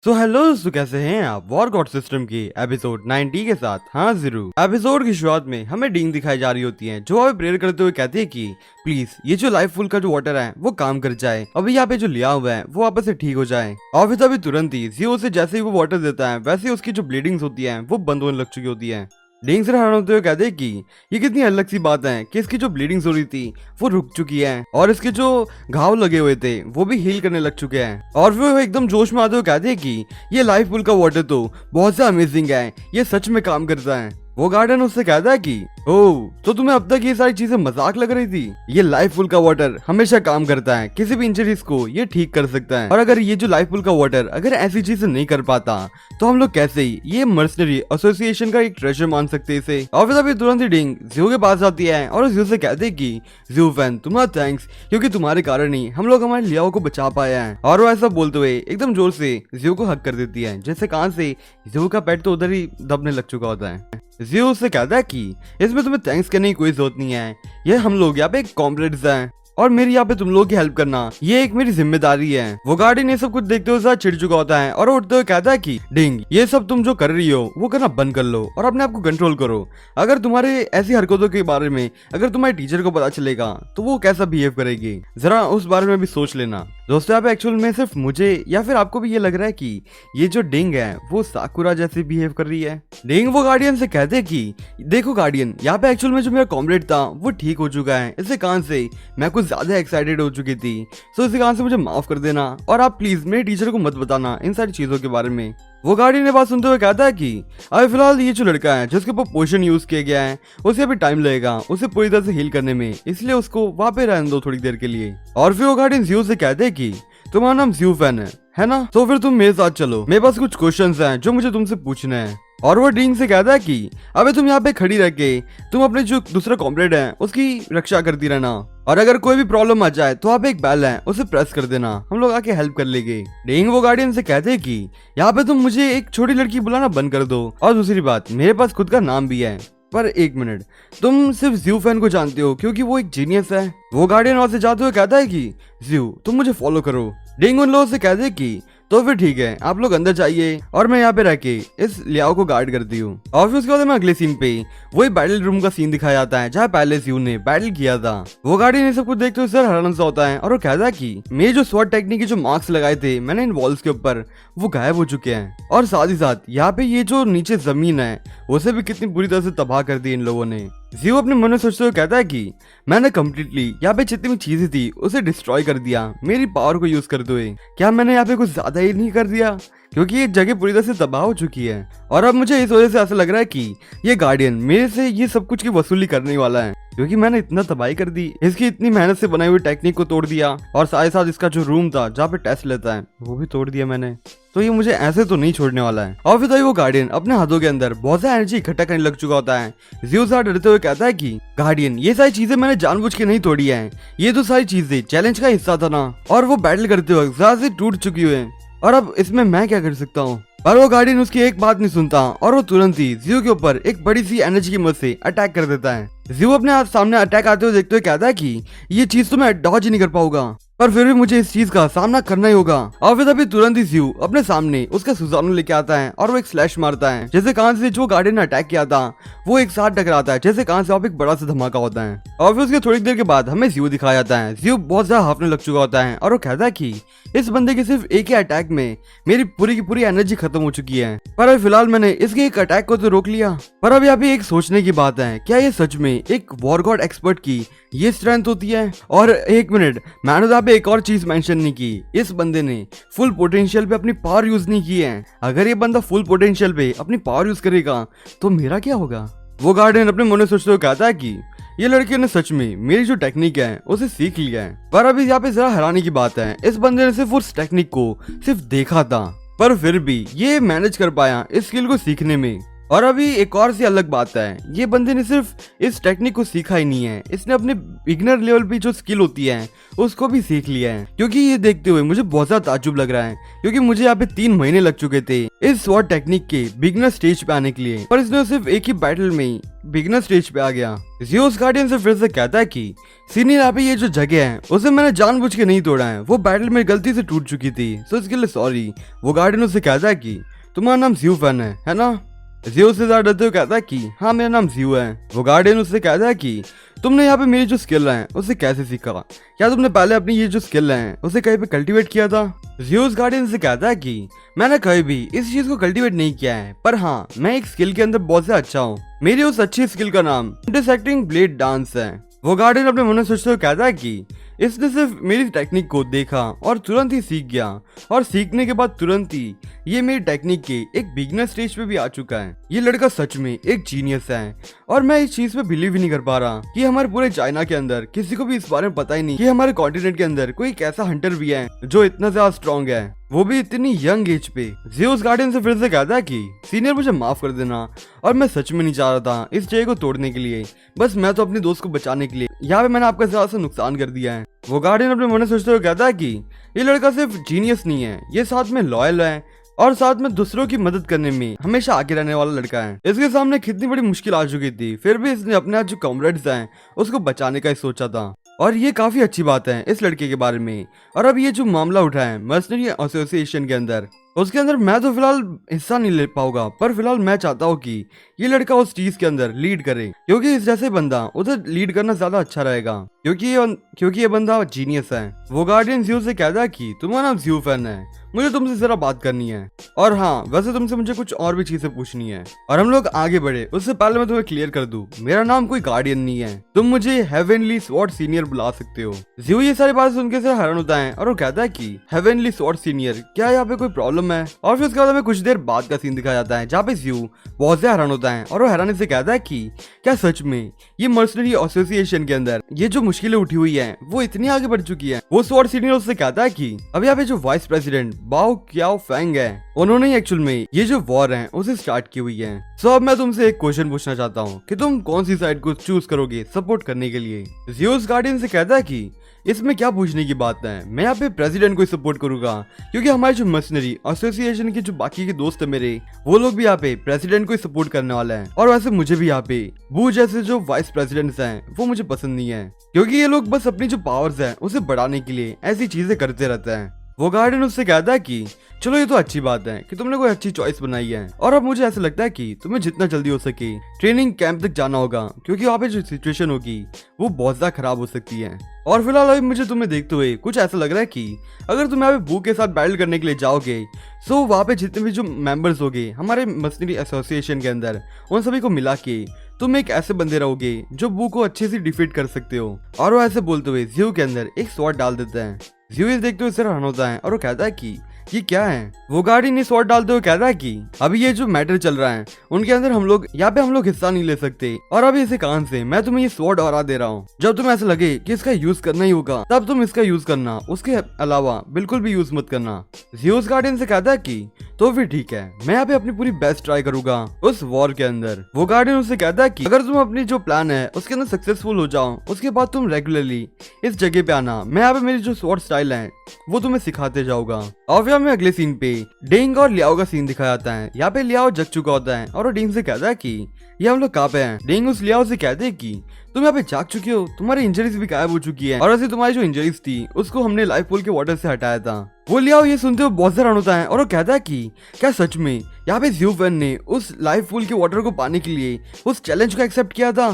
So hello दोस्तों, कैसे हैं आप वॉर गॉड सिस्टम की एपिसोड 90 के साथ। हाँ जरूर। एपिसोड की शुरुआत में हमें डींग दिखाई जा रही होती है जो हमें प्रेयर करते हुए कहती है कि प्लीज ये जो लाइफ फुल का जो वाटर है वो काम कर जाए, अभी यहाँ पे जो लिया हुआ है वो वापस से ठीक हो जाए। और फिर तभी तुरंत ही जियो से जैसे ही वो वाटर देता है वैसे ही उसकी जो ब्लीडिंग्स होती है वो बंद होने लग चुकी होती है। डींग से हैरान होते हुए कहते हैं कि ये कितनी अलग सी बात है कि इसकी जो ब्लीडिंग्स हो रही थी वो रुक चुकी है और इसके जो घाव लगे हुए थे वो भी हील करने लग चुके हैं। और फिर वो एकदम जोश में आते हुए कहते हैं कि ये लाइफ पूल का वाटर तो बहुत सा अमेजिंग है, ये सच में काम करता है। वो गार्डन उससे कहता है कि ओह, तो तुम्हें अब तक ये सारी चीजें मजाक लग रही थी। ये लाइफ पूल का वाटर हमेशा काम करता है, किसी भी इंजरीज को ये ठीक कर सकता है। और अगर ये जो लाइफ पूल का वाटर अगर ऐसी चीजें नहीं कर पाता तो हम लोग कैसे ही ये मर्सनरी एसोसिएशन का एक ट्रेजर मान सकते हैं इसे। और फिर अभी तुरंत ही डिंग जियो के पास आती है और जियो से कहते हैं कि जियो फैन तुम्हारा थैंक्स, क्योंकि तुम्हारे कारण ही हम लोग हमारे लियाओ को बचा पाया है। और वो ऐसा बोलते हुए एकदम जोर से जियो को हक कर देती है, जैसे कान से जियो का पेट तो उधर ही दबने लग चुका होता है। जियो उससे कहता है कि इसमें तुम्हें थैंक्स करने की कोई जरूरत नहीं है, ये हम लोग यहाँ पे कॉम्रेड्स हैं और मेरी यहाँ पे तुम लोगों की हेल्प करना ये एक मेरी जिम्मेदारी है। वो गार्डियन ये सब कुछ देखते हुए चिढ़ चुका होता है और उठते हुए कहता है कि डिंग ये सब तुम जो कर रही हो वो करना बंद कर लो और अपने आप को कंट्रोल करो। अगर तुम्हारे ऐसी हरकतों के बारे में अगर तुम्हारे टीचर को पता चलेगा तो वो कैसा बिहेव करेगी, जरा उस बारे में भी सोच लेना। दोस्तों यहाँ पे एक्चुअल में सिर्फ मुझे या फिर आपको भी ये लग रहा है कि ये जो डिंग है वो साकुरा जैसे बिहेव कर रही है। डिंग वो गार्डियन से कहते हैं कि देखो गार्डियन, यहाँ पे एक्चुअल में जो मेरा कॉमरेड था वो ठीक हो चुका है, इससे कान से मैं कुछ ज्यादा एक्साइटेड हो चुकी थी, सो इसी कारण से मुझे माफ कर देना और आप प्लीज मेरे टीचर को मत बताना इन सारी चीजों के बारे में। वो गार्डियन ने बात सुनते हुए कहता है कि अभी फिलहाल ये जो लड़का है जिसके ऊपर पोशन यूज किया गया है उसे अभी टाइम लगेगा उसे पूरी तरह से हील करने में, इसलिए उसको वहां पे रहने दो थोड़ी देर के लिए। और फिर वो गार्डियन जियो से कहते हैं कि तुम्हारा नाम जियो फैन है ना, तो फिर तुम मेरे साथ चलो, मेरे पास कुछ क्वेश्चंस हैं जो मुझे तुमसे पूछने हैं। और वो डिंग से कहता है कि अबे तुम यहाँ पे खड़ी रह के तुम अपने जो दूसरा कॉम्रेड है उसकी रक्षा करती रहना और अगर कोई भी प्रॉब्लम आ जाए तो आप एक बेल है उसे प्रेस कर देना, हम लोग आके हेल्प कर लेंगे। डिंग वो गार्डियन से कहते हैं कि यहाँ पे तुम मुझे एक छोटी लड़की बुलाना बंद कर दो और दूसरी बात मेरे पास खुद का नाम भी है। पर एक मिनट, तुम सिर्फ जियो फैन को जानते हो क्योंकि वो एक जीनियस है। वो गार्डियन वहां से जाते हुए कहता है कि जियो तुम मुझे फॉलो करो। डिंग उन लोगों से कहते हैं कि तो फिर ठीक है, आप लोग अंदर जाइए और मैं यहाँ पे रह के इस लियाओ को गार्ड करती हूँ। और फिर उसके बाद में अगले सीन पे वही बैटल रूम का सीन दिखाया जाता है जहाँ पहले जियो ने बैटल किया था। वो गार्डियन ये सब कुछ देखते हुए सर हैरान सा होता है और वो कहता है कि मेरे जो स्वॉट टेक्निक के जो मार्क्स लगाए थे मैंने इन वॉल्स के ऊपर वो गायब हो चुके हैं और साथ ही साथ यहाँ पे ये जो नीचे जमीन है उसे भी कितनी बुरी तरह से तबाह कर दी इन लोगों ने। जियो अपने मन में सोचते हुए कहता है कि मैंने कम्प्लीटली यहाँ पे जितनी भी चीजें थी उसे डिस्ट्रॉय कर दिया मेरी पावर को यूज करते हुए। क्या मैंने यहाँ पे कुछ ज्यादा ही नहीं कर दिया, क्योंकि ये जगह पूरी तरह से तबाह हो चुकी है और अब मुझे इस वजह से ऐसा लग रहा है कि ये गार्डियन मेरे से ये सब कुछ की वसूली करने वाला है, क्योंकि मैंने इतना तबाही कर दी, इसकी इतनी मेहनत से बनाई हुई टेक्निक को तोड़ दिया और साथ ही साथ इसका जो रूम था जहाँ पे टेस्ट लेता है वो भी तोड़ दिया मैंने, तो ये मुझे ऐसे तो नहीं छोड़ने वाला है। और फिर वो गार्डियन अपने हाथों के अंदर बहुत सा एनर्जी इकट्ठा करने लग चुका होता है। जियो से डरते हुए कहता है कि गार्डियन ये सारी चीजें मैंने जानबूझ के नहीं तोड़ी है, ये तो सारी चीजें चैलेंज का हिस्सा था ना, और वो बैटल करते वक्त ज्यादा से टूट चुकी हुई है और अब इसमें मैं क्या कर सकता हूँ। पर वो गार्डियन उसकी एक बात नहीं सुनता और वो तुरंत ही जियो के ऊपर एक बड़ी सी एनर्जी की मदद से अटैक कर देता है। जियो अपने हाथ सामने अटैक आते हुए देखते हुए कहता है कि ये चीज तो मैं डॉज ही नहीं कर पाऊंगा, पर फिर भी मुझे इस चीज का सामना करना ही होगा। और फिर तभी तुरंत ही जियो अपने सामने उसका सुजानो लेके आता है और वो एक स्लैश मारता है, जैसे कान से जो गार्डियन ने अटैक किया था वो एक साथ टकराता है, जैसे कान से आप एक बड़ा सा धमाका होता है। और फिर उसके थोड़ी देर के बाद हमें जियो दिखाया जाता है। जियो बहुत ज्यादा हाफने लग चुका होता है और वो कहता है कि इस बंदे के सिर्फ एक ही अटैक में मेरी पूरी की पूरी एनर्जी खत्म हो चुकी है, पर अभी फिलहाल मैंने इसके एक अटैक को तो रोक लिया। पर अब यहाँ पे एक सोचने की बात है, क्या ये सच में एक वॉर गॉड एक्सपर्ट की ये स्ट्रेंथ होती है? और एक मिनट, मैंने तो यहाँ पे एक और चीज मेंशन नहीं की, इस बंदे ने फुल पोटेंशियल पे अपनी पावर यूज नहीं की है। अगर ये बंदा फुल पोटेंशियल पे अपनी पावर यूज करेगा तो मेरा क्या होगा? वो गार्डियन अपने मन में सोचते हुए कहता है कि ये लड़के ने सच में मेरी जो टेक्निक है उसे सीख लिया है। पर अभी यहाँ पे जरा हैरानी की बात है, इस बंदे ने सिर्फ उस टेक्निक को सिर्फ देखा था पर फिर भी ये मैनेज कर पाया इस स्किल को सीखने में। और अभी एक और सी अलग बात है, ये बंदे ने सिर्फ इस टेक्निक को सीखा ही नहीं है, इसने अपने बिगनर लेवल पे जो स्किल होती है उसको भी सीख लिया है। क्योंकि ये देखते हुए मुझे बहुत ज्यादा ताज्जुब लग रहा है, क्योंकि मुझे यहाँ पे 3 महीने लग चुके थे इस स्वॉर्ड टेक्निक के बिगनर स्टेज पे आने के लिए, पर इसने सिर्फ एक ही बैटल में ही बिगनर स्टेज पे आ गया। ज़ियोस गार्डियन से फिर से कहता है कि सीनियर यहाँ पे ये जो जगह है उसे मैंने जानबूझ के नहीं तोड़ा है, वो बैटल में गलती से टूट चुकी थी, तो इसके लिए सॉरी। वो गार्डियन उससे कहता है कि तुम्हारा नाम ज़ियो फैन है ना? ज़ियो से ज्यादा डरते हुए कहता है कि हाँ मेरा नाम ज़ियो है। वो गार्डियन उससे कहता है कि तुमने यहाँ पे मेरी जो स्किल है उसे कैसे सीखा, क्या तुमने पहले अपनी ये जो स्किल है उसे कहीं पे कल्टीवेट किया था? ज़ियोस गार्डियन से कहता है कि मैंने कभी भी इस चीज को कल्टीवेट नहीं किया है, पर हाँ मैं एक स्किल के अंदर बहुत से अच्छा हूँ। मेरी उस अच्छी स्किल का नाम इंटरसेक्टिंग ब्लेड डांस है। वो गार्डियन अपने मन में सोचते हुए कहता है कि इसने सिर्फ मेरी टेक्निक को देखा और तुरंत ही सीख गया, और सीखने के बाद तुरंत ही ये मेरी टेक्निक के एक बिगनर स्टेज पे भी आ चुका है। ये लड़का सच में एक जीनियस है, और मैं इस चीज पे बिलीव ही नहीं कर पा रहा कि हमारे पूरे चाइना के अंदर किसी को भी इस बारे में पता ही नहीं कि हमारे कॉन्टिनेंट के अंदर कोई एक ऐसा हंटर भी है जो इतना ज्यादा स्ट्रॉन्ग है, वो भी इतनी यंग एज पे। ज़ियोस गार्डियन से फिर से कहता है कि सीनियर मुझे माफ कर देना, और मैं सच में नहीं चाह रहा था इस जगह को तोड़ने के लिए, बस मैं तो अपने दोस्त को बचाने के लिए यहाँ पे मैंने आपका ज्यादा सा नुकसान कर दिया है। वो गार्डियन अपने मन में सोचते हुए कहता है कि ये लड़का सिर्फ जीनियस नहीं है, ये साथ में लॉयल है और साथ में दूसरों की मदद करने में हमेशा आगे रहने वाला लड़का है। इसके सामने कितनी बड़ी मुश्किल आ चुकी थी, फिर भी इसने अपने जो कॉमरेड्स हैं उसको बचाने का ही सोचा था, और ये काफी अच्छी बात है इस लड़के के बारे में। और अब ये जो मामला उठा है मर्सनरी एसोसिएशन के अंदर, उसके अंदर मैं तो फिलहाल हिस्सा नहीं ले पाऊंगा, पर फिलहाल मैं चाहता हूँ कि ये लड़का उस चीज के अंदर लीड करे, क्योंकि इस जैसे बंदा उधर लीड करना ज्यादा अच्छा रहेगा, क्योंकि ये बंदा जीनियस है। वो गार्डियन ज़ियो से कहता है कि तुम्हारा नाम ज़ियो फैन है, मुझे तुमसे जरा बात करनी है, और हाँ वैसे तुमसे मुझे कुछ और भी चीजें पूछनी है। और हम लोग आगे बढ़े उससे पहले मैं तुम्हें क्लियर कर दूं, मेरा नाम कोई गार्डियन नहीं है, तुम मुझे हेवनली स्वॉर्ड सीनियर बुला सकते हो। ज़ियो ये सारी बातें सुनकर से हैरान होता है, और वो कहता है कि हेवनली स्वॉर्ड सीनियर, क्या यहाँ पे कोई प्रॉब्लम है? और फिर उसके बाद हमें कुछ देर बाद का सीन दिखाया जाता है जहाँ पे ज़ियो बहुत ज्यादा हैरान होता है, और वो हैरानी से कहता है कि क्या सच में ये मर्सनरी एसोसिएशन के अंदर ये जो मुश्किलें उठी हुई है वो इतनी आगे बढ़ चुकी है? वो स्वॉर्ड सीनियर उससे कहता है कि अब यहाँ पे जो वाइस प्रेसिडेंट बाओ क्याओ फेंग है, उन्होंने एक्चुअल में ये जो वॉर है उसे स्टार्ट की हुई है। सो अब मैं तुमसे एक क्वेश्चन पूछना चाहता हूँ कि तुम कौन सी साइड को चूज करोगे सपोर्ट करने के लिए? ज़ियोस गार्डियन से कहता है कि इसमें क्या पूछने की बात है, मैं यहाँ पे प्रेसिडेंट को ही सपोर्ट करूंगा, क्योंकि हमारे जो मर्सनरी एसोसिएशन के जो बाकी के दोस्त है मेरे, वो लोग भी यहाँ पे प्रेसिडेंट को ही सपोर्ट करने वाला है। और वैसे मुझे भी यहाँ पे बू जैसे जो वाइस प्रेसिडेंट्स हैं वो मुझे पसंद नहीं है, क्योंकि ये लोग बस अपनी जो पावर्स है उसे बढ़ाने के लिए ऐसी चीजें करते रहते हैं। वो गार्डियन उससे कहता है कि चलो ये तो अच्छी बात है कि तुमने कोई अच्छी चॉइस बनाई है, और अब मुझे ऐसा लगता है कि तुम्हें जितना जल्दी हो सके ट्रेनिंग कैंप तक जाना होगा, क्योंकि वहाँ पे जो सिचुएशन होगी वो बहुत ज्यादा खराब हो सकती है। और फिलहाल अभी मुझे तुम्हें देखते हुए कुछ ऐसा लग रहा है कि अगर तुम यहाँ पे बू के साथ बैटल करने के लिए जाओगे, सो वहाँ पे जितने भी जो मेंबर्स होंगे हमारे मर्सनरी एसोसिएशन के अंदर, उन सभी को मिला के तुम एक ऐसे बंदे रहोगे जो बू को अच्छे से डिफीट कर सकते हो। और वो ऐसे बोलते हुए ज़ियो के अंदर एक स्वॉर्ड डाल देता है। ज़ियो इसे देखते हुए हैरान होता है, और वो कहता है कि ये क्या है? वो गार्डियन ने स्वॉर्ड डालते हुए कहता है कि अभी ये जो मैटर चल रहा है उनके अंदर हम लोग यहाँ पे हिस्सा नहीं ले सकते, और अभी इसे कान से मैं तुम्हें ये स्वॉर्ड और दे रहा हूँ, जब तुम्हें ऐसा लगे कि इसका यूज करना ही होगा तब तुम इसका यूज करना, उसके अलावा बिल्कुल भी यूज मत करना। ज़ियोस गार्डियन से कहता है कि तो फिर ठीक है, मैं यहाँ पे अपनी पूरी बेस्ट ट्राई करूंगा उस वॉर के अंदर। वो गार्डियन उससे कहता है कि अगर तुम अपनी जो प्लान है उसके अंदर सक्सेसफुल हो जाओ, उसके बाद तुम रेगुलरली इस जगह पे आना, मैं यहाँ पे मेरी जो स्वॉर्ड स्टाइल है वो तुम्हें सिखाते जाऊंगा। और फिर हमें अगले सीन पे डेंग और लियाओ का सीन दिखाया जाता है। यहाँ पे लियाओ जग चुका होता है, और वो डेंग से कहता है कि ये हम लोग कहाँ पे हैं? डेंग उस लियाओ से कहते हैं कि तुम यहाँ पे जाग चुके हो, तुम्हारी इंजरीज भी गायब हो चुकी है, और वैसे तुम्हारी जो इंजरीज थी उसको हमने लाइफ पूल के वाटर से हटाया था। वो लियाओ ये सुनते हुए बहुत हैरान होता है, और वो कहता है कि क्या सच में यहाँ पे ज़ियो फैन ने उस लाइफ पूल के वाटर को पाने के लिए उस चैलेंज को एक्सेप्ट किया था?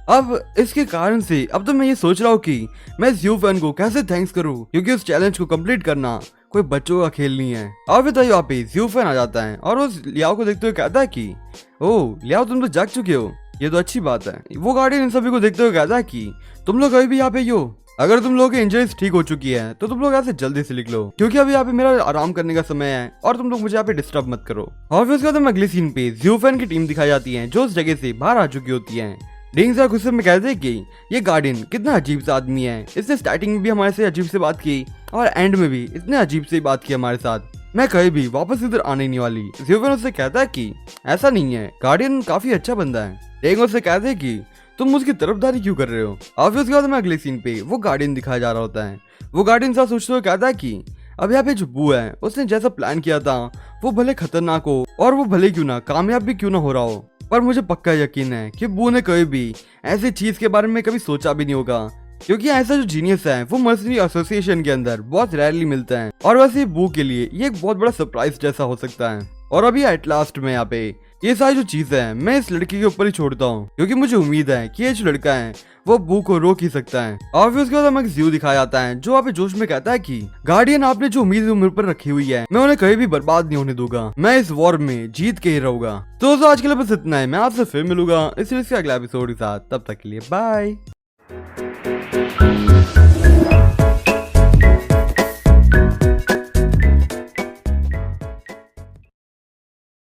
अब इसके कारण से अब तो मैं ये सोच रहा हूँ कि मैं ज़ियो फैन को कैसे थैंक्स करूँ, क्योंकि उस चैलेंज को कंप्लीट करना कोई बच्चों का खेल नहीं है। और फिर तभी वहाँ पे ज़ियो फैन आ जाता है, और उस लियाओ को देखते हुए कहता है कि ओह लियाओ तुम तो जाग चुके हो, ये तो अच्छी बात है। वो गार्डियन इन सभी को देखते हुए कहता है कि तुम लोग अभी भी यहाँ पे ही हो, अगर तुम लोगों की इंजरीज ठीक हो चुकी है तो तुम लोग यहाँ से जल्दी से निकलो, क्योंकि अभी यहाँ पे मेरा आराम करने का समय है, और तुम लोग मुझे यहाँ पे डिस्टर्ब मत करो। और फिर उसके बाद अगले सीन पे ज़ियो फैन की टीम दिखाई जाती है जो उस जगह से बाहर आ चुकी होती है। डिंग सा गुस्से में कहते हैं कि ये गार्डियन कितना अजीब सा आदमी है, इसने स्टार्टिंग में भी हमारे से अजीब से बात की और एंड में भी इतने अजीब से बात की हमारे साथ, मैं कहीं भी वापस इधर आने ही नहीं वाली। ज़्यूवेन उससे कहता है कि ऐसा नहीं है, गार्डियन काफी अच्छा बंदा है। डिंग उससे कहते हैं कि तुम उसकी तरफदारी क्यों कर रहे हो। और उसके बाद में अगले सीन पे वो गार्डियन दिखाया जा रहा होता है। वो गार्डियन साथ सोचते हुए कहता है कि अब यहाँ पे जो बू है उसने जैसा प्लान किया था वो भले खतरनाक हो और वो भले क्यों ना कामयाब भी क्यों ना हो रहा हो, पर मुझे पक्का यकीन है कि बू ने कभी भी ऐसी चीज के बारे में कभी सोचा भी नहीं होगा, क्योंकि ऐसा जो जीनियस है वो मर्सनरी एसोसिएशन के अंदर बहुत रेयरली मिलता है और वैसे बू के लिए ये एक बहुत बड़ा सरप्राइज जैसा हो सकता है। और अभी एट लास्ट में यहाँ पे ये सारी जो चीजें हैं मैं इस लड़की के ऊपर ही छोड़ता हूँ, क्योंकि मुझे उम्मीद है कि ये जो लड़का है वो बू को रोक ही सकता है। और फिर उसके बाद हमें ज़्यू दिखाया जाता है जो वहाँ पे जोश में कहता है कि गार्डियन आपने जो उम्मीद मेरे पर रखी हुई है मैं उन्हें कहीं भी बर्बाद नहीं होने दूंगा, मैं इस वॉर में जीत के ही रहूंगा। तो दोस्तों आज के लिए बस इतना है, मैं आपसे फिर मिलूंगा इस सीरीज के अगले एपिसोड के साथ, तब तक के लिए बाय।